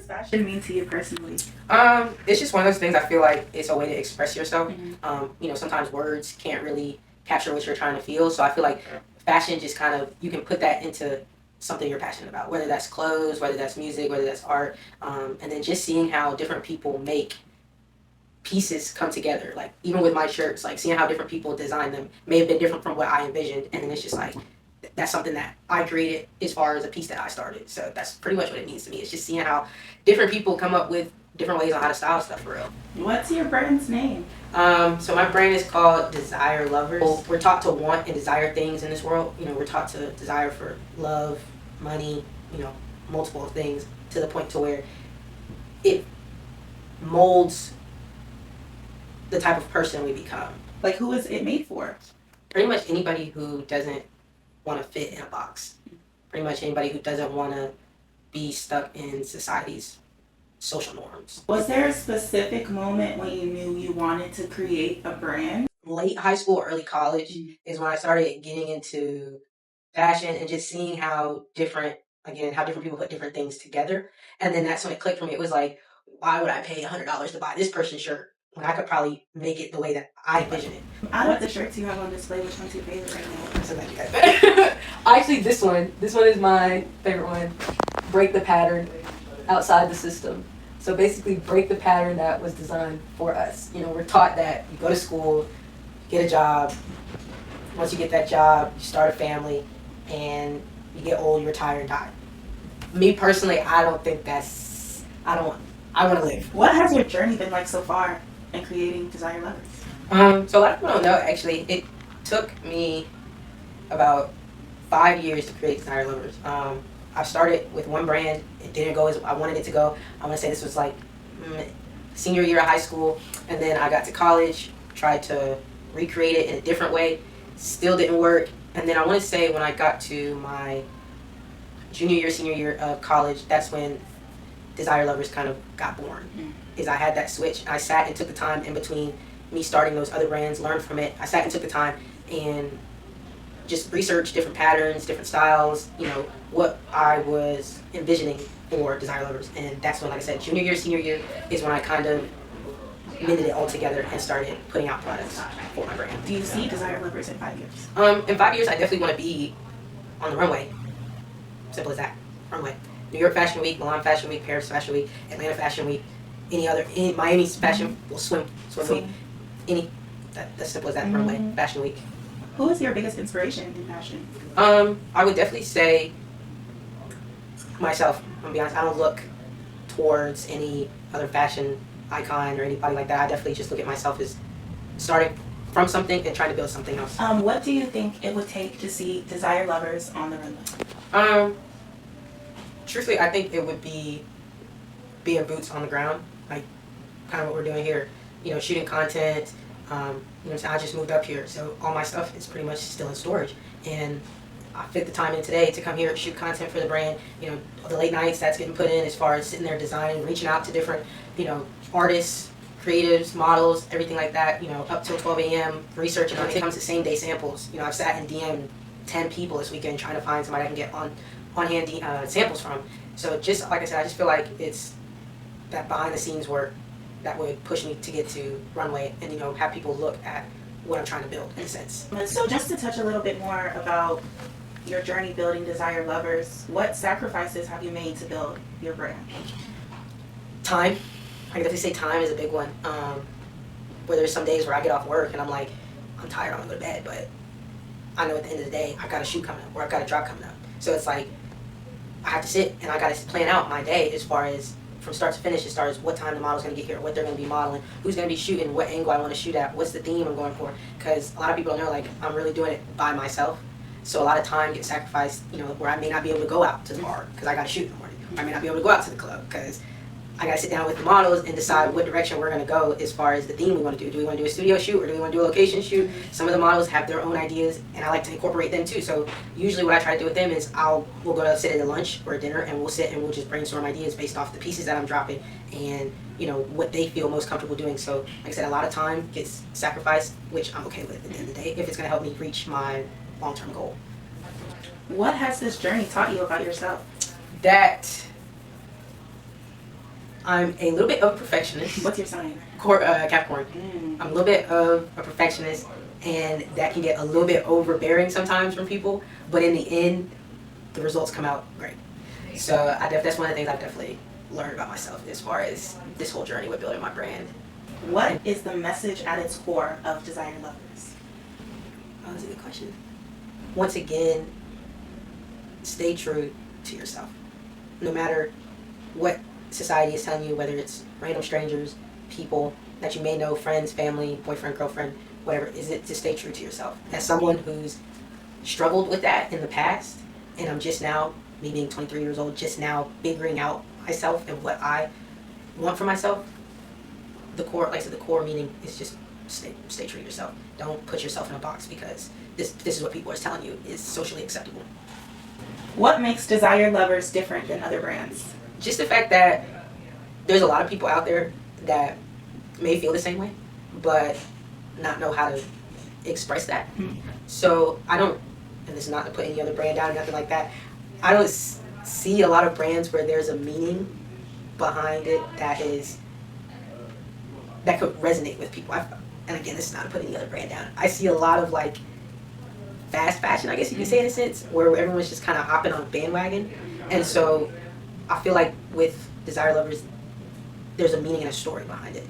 fashion mean to you personally? It's just one of those things. I feel like it's a way to express yourself. Sometimes words can't really capture what you're trying to feel. So I feel like fashion just kind of, you can put that into something you're passionate about, whether that's clothes, whether that's music, whether that's art. And then just seeing how different people make pieces come together. Like even with my shirts, like seeing how different people design them may have been different from what I envisioned. And then it's just like, that's something that I created as far as a piece that I started. So that's pretty much what it means to me. It's just seeing how different people come up with different ways on how to style stuff for real. What's your brand's name? So my brand is called Desire Lovers. We're taught to want and desire things in this world. We're taught to desire for love, money, multiple things, to the point to where it molds the type of person we become. Like, who is it made for? Pretty much anybody who doesn't want to fit in a box. Pretty much anybody who doesn't want to be stuck in society's social norms. Was there a specific moment when you knew you wanted to create a brand? Late high school, early college is when I started getting into fashion and just seeing how different people put different things together. And then that's when it clicked for me. It was like, why would I pay $100 to buy this person's shirt when I could probably make it the way that I envision it? Out of the shirts you have on display, which one's your favorite right now? So that you guys Actually, this one is my favorite one. Break the pattern outside the system. So basically break the pattern that was designed for us. We're taught that you go to school, get a job. Once you get that job, you start a family, and you get old, you retire, and die. Me personally, I don't think I want to live. What has your journey been like so far in creating Desire Lovers? So a lot of people don't know, actually. It took me about 5 years to create Desire Lovers. I started with one brand. It didn't go as I wanted it to go. I want to say this was like senior year of high school. And then I got to college, tried to recreate it in a different way. Still didn't work. And then I want to say when I got to my senior year of college, that's when Desire Lovers kind of got born. Is I had that switch. I sat and took the time in between me starting those other brands, learned from it. I sat and took the time and just researched different patterns, different styles, what I was envisioning for Desire Lovers. And that's when, like I said, junior year, senior year is when I kind of mended it all together and started putting out products for my brand. Do you see Desire Lovers in 5 years? In 5 years, I definitely want to be on the runway. Simple as that. Runway. New York Fashion Week, Milan Fashion Week, Paris Fashion Week, Atlanta Fashion Week, Miami Fashion, swim week. That's simple as that. Runway, Fashion Week. Who is your biggest inspiration in fashion? I would definitely say myself. I'm gonna be honest, I don't look towards any other fashion icon or anybody like that. I definitely just look at myself as starting from something and trying to build something else. What do you think it would take to see Desire Lovers on the runway? Truthfully, I think it would be being boots on the ground, like kind of what we're doing here. Shooting content. I just moved up here, so all my stuff is pretty much still in storage. And I fit the time in today to come here and shoot content for the brand. The late nights that's getting put in as far as sitting there designing, reaching out to different, artists, creatives, models, everything like that, up till 12 a.m. researching on it. It comes to same day samples. I've sat and DM'd 10 people this weekend trying to find somebody I can get on-hand samples from. So just like I said, I just feel like it's that behind the scenes work that would push me to get to runway and have people look at what I'm trying to build in a sense. So just to touch a little bit more about your journey building Desire Lovers, what sacrifices have you made to build your brand? Time. I can definitely say time is a big one. Where there's some days where I get off work and I'm like, I'm tired, I want to go to bed, but I know at the end of the day I've got a shoot coming up or I've got a drop coming up. So it's like I have to sit and I got to plan out my day as far as from start to finish, as far as what time the model's going to get here, what they're going to be modeling, who's going to be shooting, what angle I want to shoot at, what's the theme I'm going for. Because a lot of people don't know, like, I'm really doing it by myself. So a lot of time gets sacrificed, where I may not be able to go out to the bar because I got to shoot in the morning. I may not be able to go out to the club because I got to sit down with the models and decide what direction we're going to go as far as the theme we want to do. Do we want to do a studio shoot or do we want to do a location shoot? Some of the models have their own ideas and I like to incorporate them too. So usually what I try to do with them is we'll go to sit at a lunch or a dinner and we'll sit and we'll just brainstorm ideas based off the pieces that I'm dropping and what they feel most comfortable doing. So like I said, a lot of time gets sacrificed, which I'm okay with at the end of the day if it's going to help me reach my long-term goal. What has this journey taught you about yourself? That I'm a little bit of a perfectionist. What's your sign? Capricorn. Mm. I'm a little bit of a perfectionist, and that can get a little bit overbearing sometimes from people. But in the end, the results come out great. So that's one of the things I've definitely learned about myself as far as this whole journey with building my brand. What is the message at its core of Desire Lovers? Oh, that's a good question. Once again, stay true to yourself. No matter what society is telling you, whether it's random strangers, people that you may know, friends, family, boyfriend, girlfriend, whatever, is it to stay true to yourself. As someone who's struggled with that in the past, and I'm just now, me being 23 years old, just now figuring out myself and what I want for myself, the core, like I said, the core meaning is just stay true to yourself. Don't put yourself in a box because this is what people are telling you is socially acceptable. What makes Desire Lovers different than other brands? Just the fact that there's a lot of people out there that may feel the same way, but not know how to express that. So I don't, and this is not to put any other brand down or nothing like that, I don't see a lot of brands where there's a meaning behind it that could resonate with people. And again, this is not to put any other brand down. I see a lot of like fast fashion, I guess you could say in a sense, where everyone's just kind of hopping on a bandwagon. And so I feel like with Desire Lovers, there's a meaning and a story behind it.